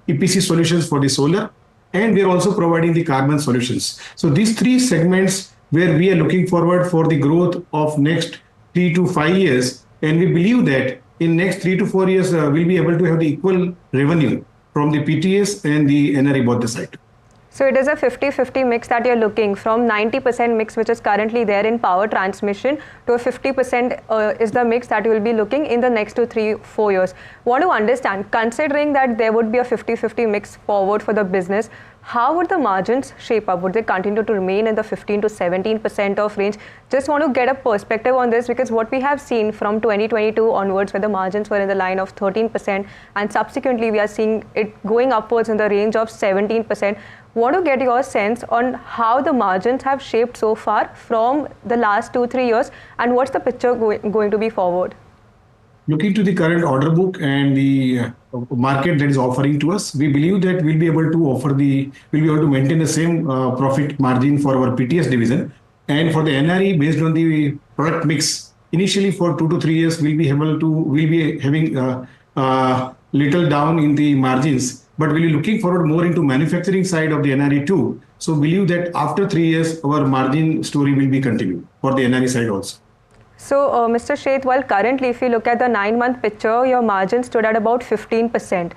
EPC solutions for the solar. And we are also providing the carbon solutions. So these three segments where we are looking forward for the growth of next 3 to 5 years. And we believe that in next 3 to 4 years, we'll be able to have the equal revenue from the PTS and the NRE both the side. So it is a 50-50 mix that you're looking from 90% mix which is currently there in power transmission to a 50% is the mix that you will be looking in the next 2, 3, 4 years. Want to understand, considering that there would be a 50-50 mix forward for the business, how would the margins shape up? Would they continue to remain in the 15 to 17% of range? Just want to get a perspective on this because what we have seen from 2022 onwards where the margins were in the line of 13% and subsequently we are seeing it going upwards in the range of 17%. Want to get your sense on how the margins have shaped so far from the last 2-3 years and what's the picture going to be forward? Looking to the current order book and the market that is offering to us, we believe that we'll be able to maintain the same profit margin for our PTS division. And for the NRE, based on the product mix, initially for 2 to 3 years, we'll be having little down in the margins, but we'll be looking forward more into manufacturing side of the NRE too. So believe that after 3 years, our margin story will be continued for the NRE side also. So, Mr. Sheth, well, currently, if you look at the 9-month picture, your margin stood at about 15%.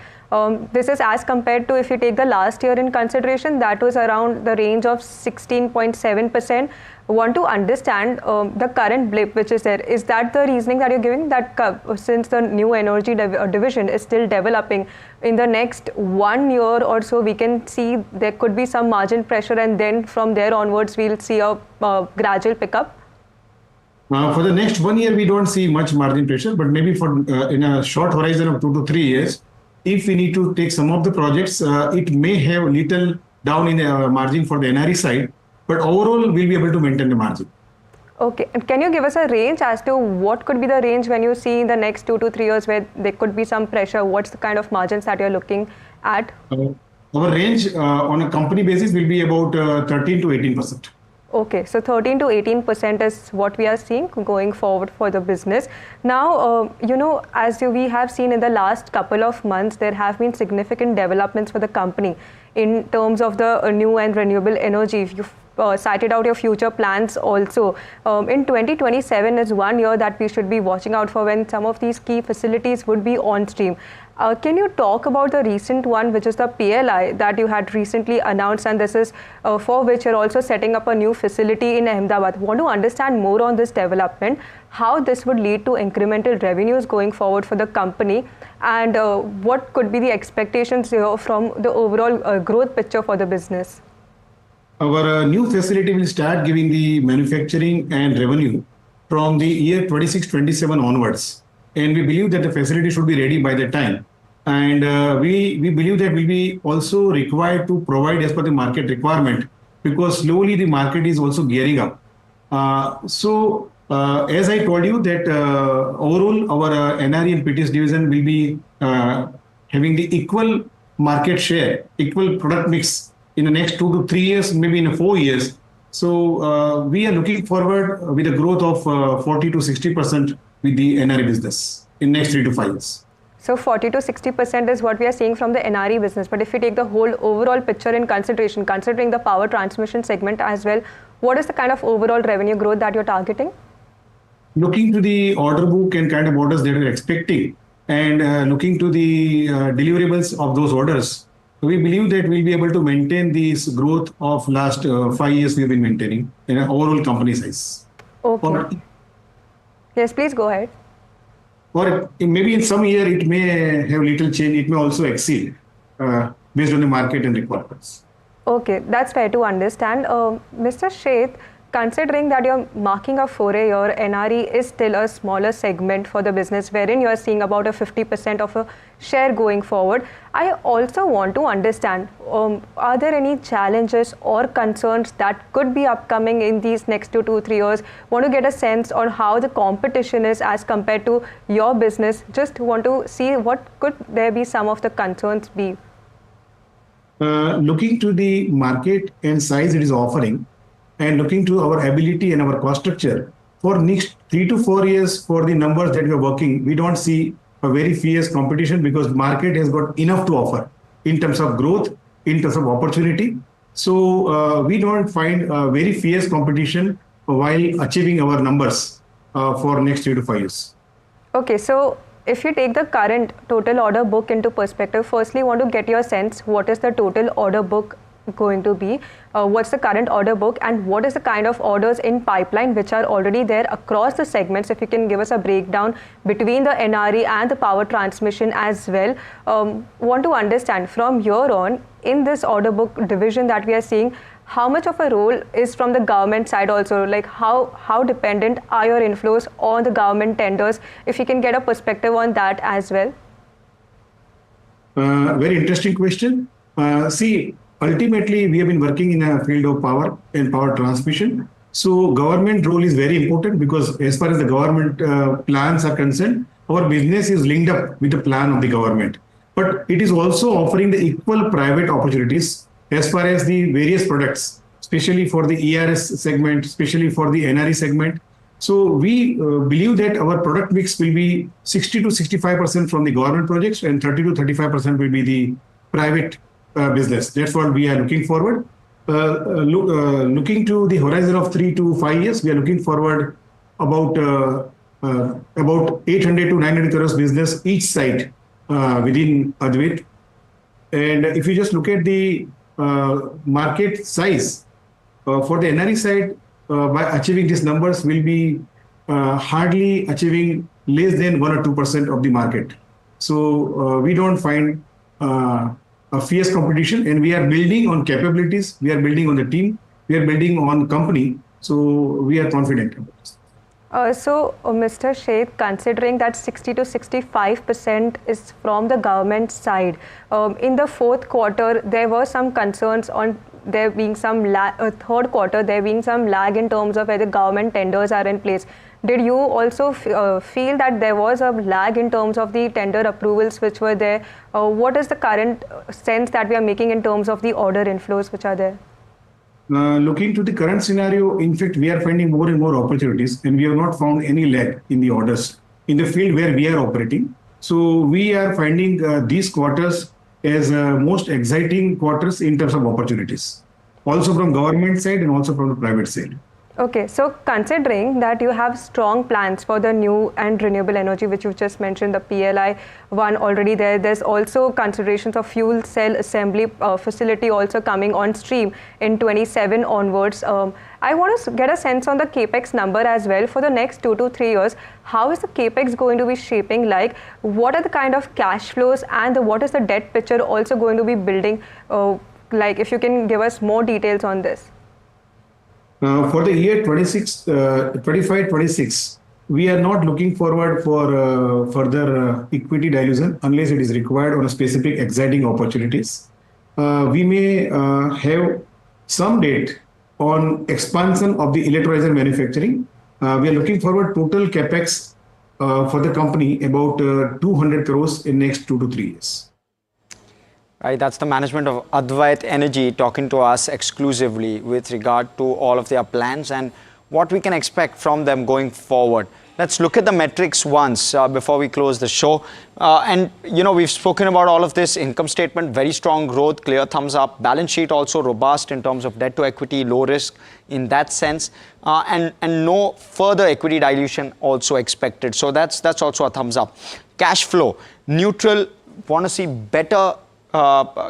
This is as compared to if you take the last year in consideration, that was around the range of 16.7%. Want to understand the current blip which is there. Is that the reasoning that you're giving that since the new energy division is still developing, in the next 1 year or so, we can see there could be some margin pressure and then from there onwards, we'll see a gradual pickup? For the next 1 year, we don't see much margin pressure, but maybe for in a short horizon of 2 to 3 years, if we need to take some of the projects, it may have a little down in the margin for the NRE side, but overall, we'll be able to maintain the margin. Okay, and can you give us a range as to what could be the range when you see in the next 2 to 3 years where there could be some pressure? What's the kind of margins that you're looking at? Our range on a company basis will be about 13 to 18%. Okay, so 13 to 18% is what we are seeing going forward for the business. Now, as we have seen in the last couple of months, there have been significant developments for the company in terms of the new and renewable energy. You've cited out your future plans also. In 2027 is 1 year that we should be watching out for when some of these key facilities would be on stream. Can you talk about the recent one, which is the PLI that you had recently announced, and this is for which you're also setting up a new facility in Ahmedabad. Want to understand more on this development, how this would lead to incremental revenues going forward for the company, and what could be the expectations here from the overall growth picture for the business? Our new facility will start giving the manufacturing and revenue from the year 26-27 onwards. And we believe that the facility should be ready by that time. And we believe that we'll be also required to provide as per the market requirement, because slowly the market is also gearing up. As I told you that overall our NRE and PTS division will be having the equal market share, equal product mix in the next 2 to 3 years, maybe in 4 years. So we are looking forward with a growth of 40 to 60% with the NRE business in next 3 to 5 years. So 40 to 60% is what we are seeing from the NRE business. But if you take the whole overall picture in consideration, considering the power transmission segment as well, what is the kind of overall revenue growth that you're targeting? Looking to the order book and kind of orders that we're expecting, and looking to the deliverables of those orders, we believe that we'll be able to maintain this growth of last 5 years we've been maintaining in an overall company size. Okay. Yes, please go ahead. Or maybe in some year it may have little change, it may also exceed based on the market and requirements. Okay, that's fair to understand. Mr. Sheth, considering that you're marking a foray, your NRE is still a smaller segment for the business, wherein you're seeing about a 50% of a share going forward. I also want to understand, are there any challenges or concerns that could be upcoming in these next 2 to 3 years? Want to get a sense on how the competition is as compared to your business. Just want to see what could there be some of the concerns be. Looking to the market and size it is offering, and looking to our ability and our cost structure, for next 3 to 4 years, for the numbers that we are working, we don't see a very fierce competition, because the market has got enough to offer in terms of growth, in terms of opportunity. So we don't find very fierce competition while achieving our numbers for next 3 to 5 years. Okay, so if you take the current total order book into perspective, firstly, want to get your sense, what is the total order book going to be? What's the current order book, and what is the kind of orders in pipeline which are already there across the segments? If you can give us a breakdown between the NRE and the power transmission as well. Want to understand from here on, in this order book division that we are seeing, how much of a role is from the government side also? Like how dependent are your inflows on the government tenders? If you can get a perspective on that as well. Very interesting question. See, ultimately, we have been working in a field of power and power transmission. So government role is very important, because as far as the government plans are concerned, our business is linked up with the plan of the government. But it is also offering the equal private opportunities as far as the various products, especially for the ERS segment, especially for the NRE segment. So we believe that our product mix will be 60 to 65% from the government projects, and 30 to 35% will be the private business. That's what we are looking forward. Looking to the horizon of 3 to 5 years, we are looking forward about 800 to 900 crores business each side within Advait. And if you just look at the market size for the NRE side, by achieving these numbers, will be hardly achieving less than 1 or 2% of the market. So we don't find a fierce competition, and we are building on capabilities, we are building on the team, we are building on company, so we are confident about this. Mr. Sheth, considering that 60 to 65% is from the government side, in the fourth quarter, there were some concerns on there being some third quarter, there being some lag in terms of whether government tenders are in place. Did you also feel that there was a lag in terms of the tender approvals which were there? What is the current sense that we are making in terms of the order inflows which are there? Looking to the current scenario, in fact, we are finding more and more opportunities, and we have not found any lag in the orders in the field where we are operating. So we are finding these quarters as most exciting quarters in terms of opportunities, also from government side and also from the private side. Okay, so considering that you have strong plans for the new and renewable energy, which you just mentioned, the PLI one already there's also considerations of fuel cell assembly facility also coming on stream in 27 onwards. I want to get a sense on the capex number as well for the next 2 to 3 years. How is the capex going to be shaping like? What are the kind of cash flows and what is the debt picture also going to be building? Like if you can give us more details on this. For the year 25-26, we are not looking forward for further equity dilution unless it is required on a specific exciting opportunities. We may have some debt on expansion of the electrolyzer manufacturing. We are looking forward total capex for the company about 200 crores in next 2 to 3 years. Right, that's the management of Advait Energy talking to us exclusively with regard to all of their plans and what we can expect from them going forward. Let's look at the metrics once before we close the show. And, you know, we've spoken about all of this. Income statement, very strong growth, clear thumbs up. Balance sheet also robust in terms of debt to equity, low risk in that sense. And no further equity dilution also expected. So that's also a thumbs up. Cash flow, neutral, want to see better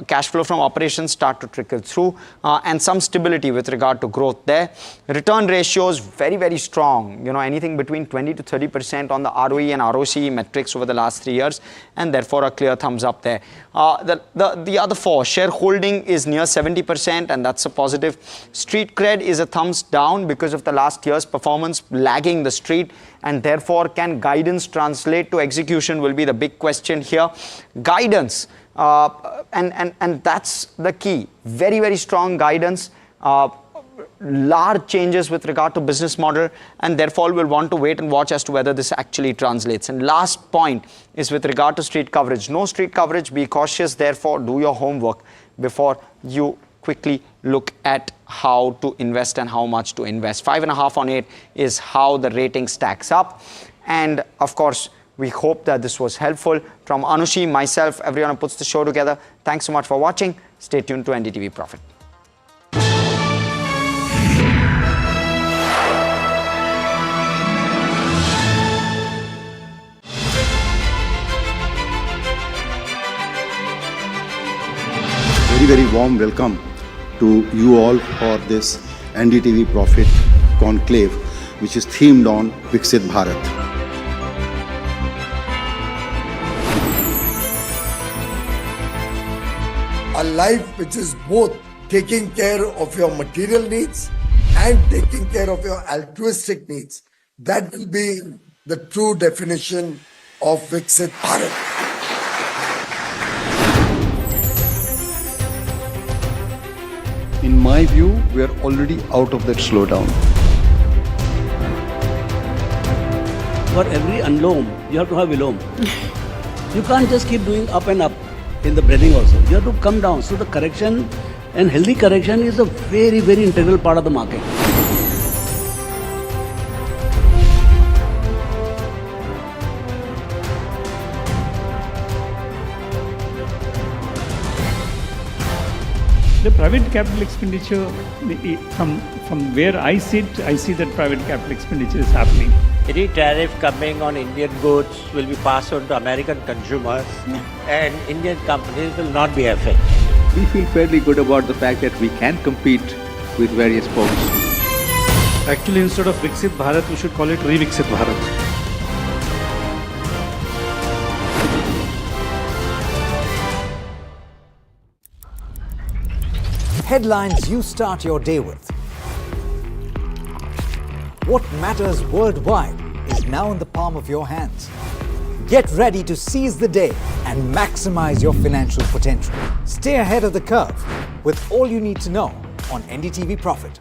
cash flow from operations start to trickle through and some stability with regard to growth there. Return ratios very, very strong, you know, anything between 20 to 30% on the ROE and ROCE metrics over the last 3 years, and therefore a clear thumbs up there. The other four, shareholding is near 70% and that's a positive. Street cred is a thumbs down because of the last year's performance lagging the street, and therefore can guidance translate to execution will be the big question here. Guidance. And that's the key. Very, very strong guidance, large changes with regard to business model, and therefore we'll want to wait and watch as to whether this actually translates. And last point is with regard to street coverage. No street coverage, be cautious, therefore do your homework before you quickly look at how to invest and how much to invest. 5.5 on 8 is how the rating stacks up. And of course, we hope that this was helpful. From Anushi, myself, everyone who puts the show together, thanks so much for watching. Stay tuned to NDTV Profit. Very, very warm welcome to you all for this NDTV Profit conclave, which is themed on Viksit Bharat. A life which is both taking care of your material needs and taking care of your altruistic needs. That will be the true definition of Viksit Bharat. In my view, we are already out of that slowdown. For every unloam, you have to have vilom. You can't just keep doing up and up in the breathing also. You have to come down. So the correction and healthy correction is a very, very integral part of the market. The private capital expenditure, from where I sit, I see that private capital expenditure is happening. Any tariff coming on Indian goods will be passed on to American consumers and Indian companies will not be affected. We feel fairly good about the fact that we can compete with various folks. Actually, instead of Viksit Bharat, we should call it Re-Viksit Bharat. Headlines you start your day with. What matters worldwide is now in the palm of your hands. Get ready to seize the day and maximize your financial potential. Stay ahead of the curve with all you need to know on NDTV Profit.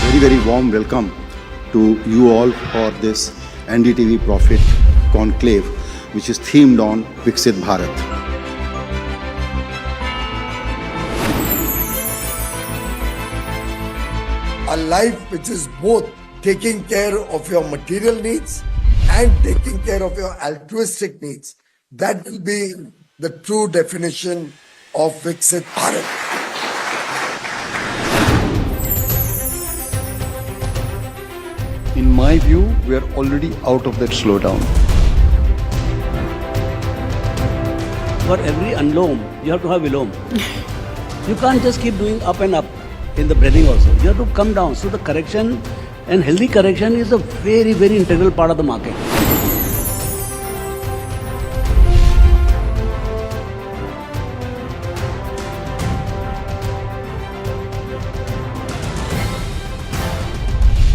Very, very warm welcome to you all for this NDTV Profit conclave, which is themed on Viksit Bharat. A life which is both taking care of your material needs and taking care of your altruistic needs. That will be the true definition of Viksit Bharat. In my view, we are already out of that slowdown. For every unloam, you have to have vilom. You can't just keep doing up and up in the breathing also. You have to come down. So the correction and healthy correction is a very, very integral part of the market.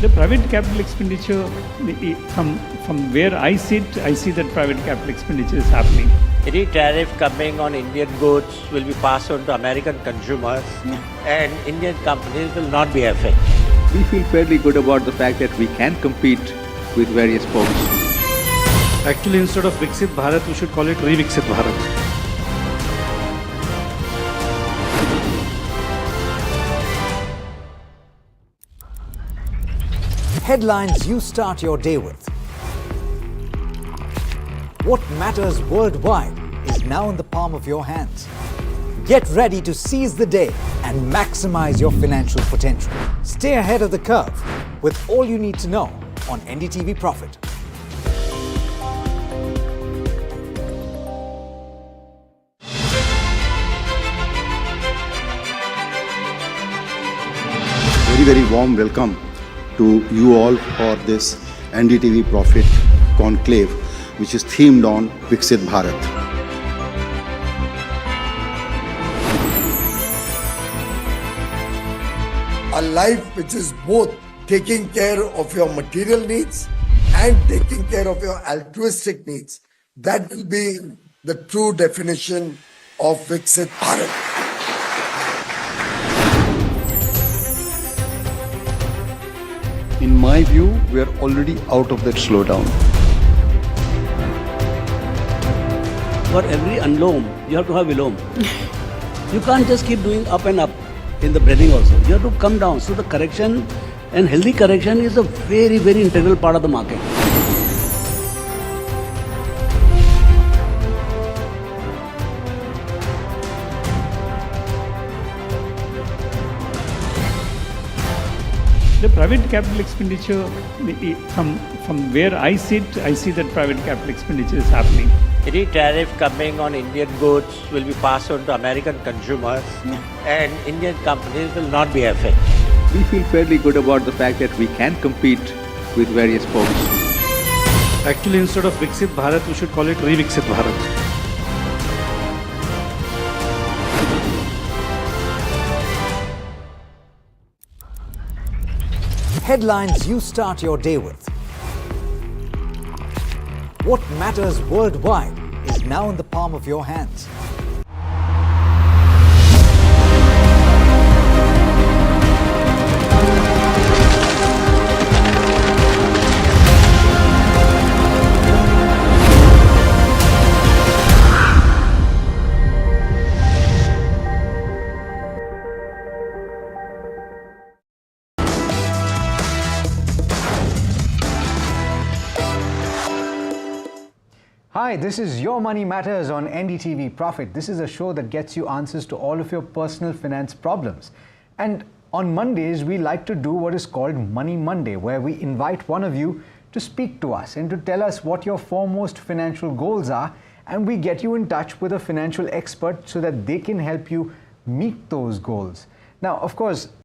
The private capital expenditure, from where I sit, I see that private capital expenditure is happening. Any tariff coming on Indian goods will be passed on to American consumers and Indian companies will not be affected. We feel fairly good about the fact that we can compete with various folks. Actually, instead of Viksit Bharat, we should call it Re-Viksit Bharat. Headlines you start your day with. What matters worldwide is now in the palm of your hands. Get ready to seize the day and maximize your financial potential. Stay ahead of the curve with all you need to know on NDTV Profit. Very warm welcome to you all for this NDTV Profit conclave, which is themed on Viksit Bharat. A life which is both taking care of your material needs and taking care of your altruistic needs. That will be the true definition of Viksit Bharat. In my view, we are already out of that slowdown. For every unloam, you have to have vilom. You can't just keep doing up and up in the breathing also. You have to come down. So the correction and healthy correction is a very, very integral part of the market. The private capital expenditure, from where I sit, I see that private capital expenditure is happening. Any tariff coming on Indian goods will be passed on to American consumers and Indian companies will not be affected. We feel fairly good about the fact that we can compete with various folks. Actually, instead of Viksit Bharat, we should call it Re-Viksit Bharat. Headlines you start your day with. What matters worldwide is now in the palm of your hands. Hi, this is Your Money Matters on NDTV Profit. This is a show that gets you answers to all of your personal finance problems. And on Mondays, we like to do what is called Money Monday, where we invite one of you to speak to us and to tell us what your foremost financial goals are. And we get you in touch with a financial expert so that they can help you meet those goals. Now, of course,